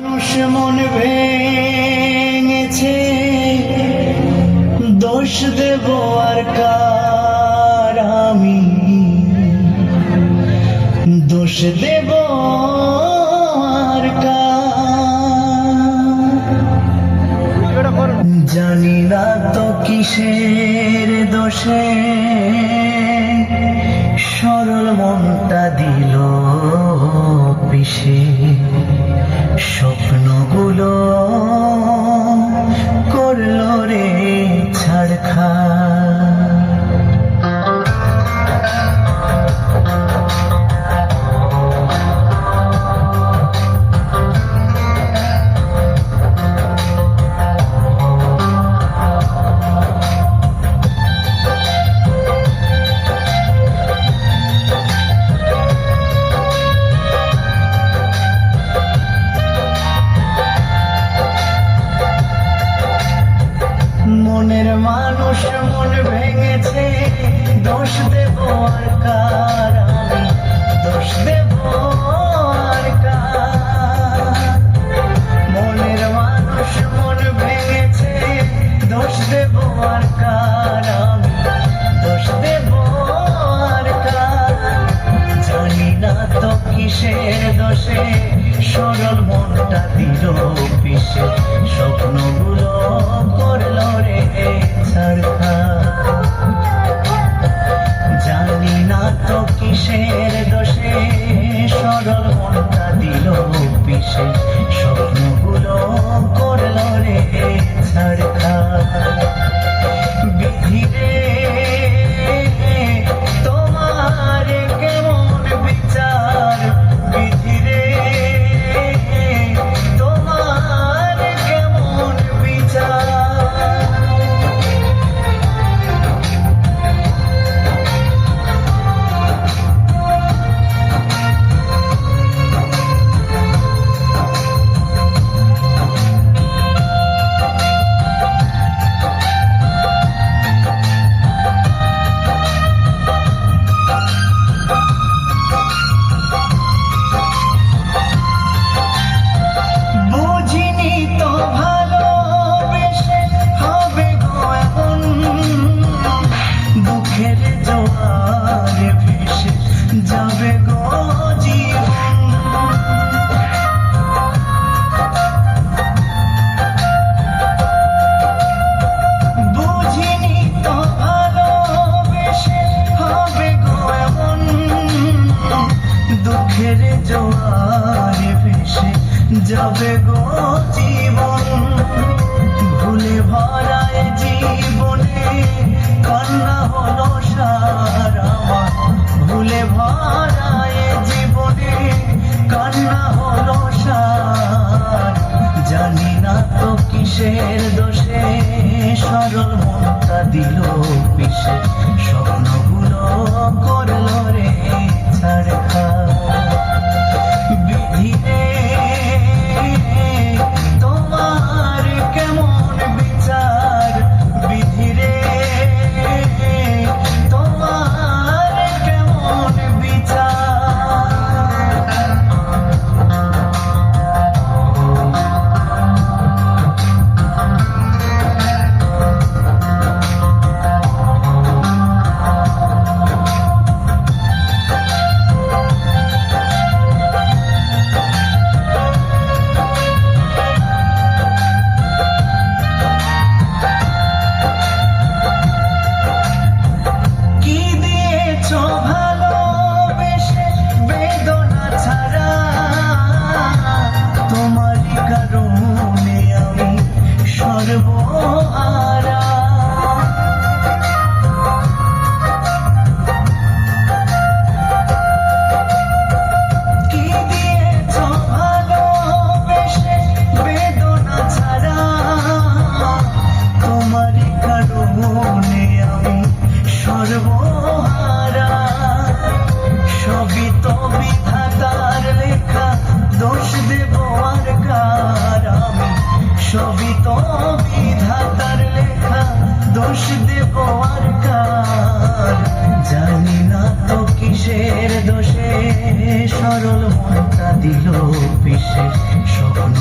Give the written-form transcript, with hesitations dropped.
মানুষ মন ভেঙেছে, দোষ দেব আর কার আমি, দোষ দেব আর কার। জানি না তো কিসের দোষে সরল মনটা দিল পিষে, স্বপ্নগুলো করলো রে ছাড়খাড়। মনের মানুষ মন ভেঙেছে, দোষ দেব আর কার আমি, দোষ দেব আর কার। মনের মানুষ মন ভেঙেছে, দোষ দেব আর কার আমি, দোষ দেব আর কার। জানি না তো কিসের দোষে সরল মনটা দিল পিষে, স্বপ্নগুলো করলো রে ছাড়খাড়। জানি না তো কিসের দোষে সরল মনটা দিল পিষে, স্বপ্নগুলো করলো রে ছাড়খাড়। বিধি রে তোমার কেমন বিচার, বিধি রে তোমার কেমন বিচার। দুঃখের জোয়ারে ভেসে যাবে গো জীবন, বুঝিনি তো ভালোবেসে হবে গো এমন। দুঃখের জোয়ারে ভেসে যাবে গো জীবন, ভুলে ভরায় জীবনে কান্না হলো সার আমার, ভুলে ভরায় জীবনে কান্না হলো সার। জানি না তো কিসের দোষে সরল মনটা দিল পিষে, স্বপ্নগুলো করলো রে ছাড়খাড়। বিধি রে তোমার কেমন বিচার, বিধি রে তোমার কেমন বিচার। ভালোবেসে বেদনা ছাড়া তোমারই কারণে আমি সর্বহারা। কি দিয়েছ ভালোবেসে বেদনা ছাড়া, তোমারই কারণে আমি সর্বহারা। সবই তো বিধাতার লেখা, দোষ দেব আর কার আমি, সবই তো বিধাতার লেখা, দোষ দেব আর কার। জানি না তো কিসের দোষে সরল মনটা দিল পিষে, স্বপ্ন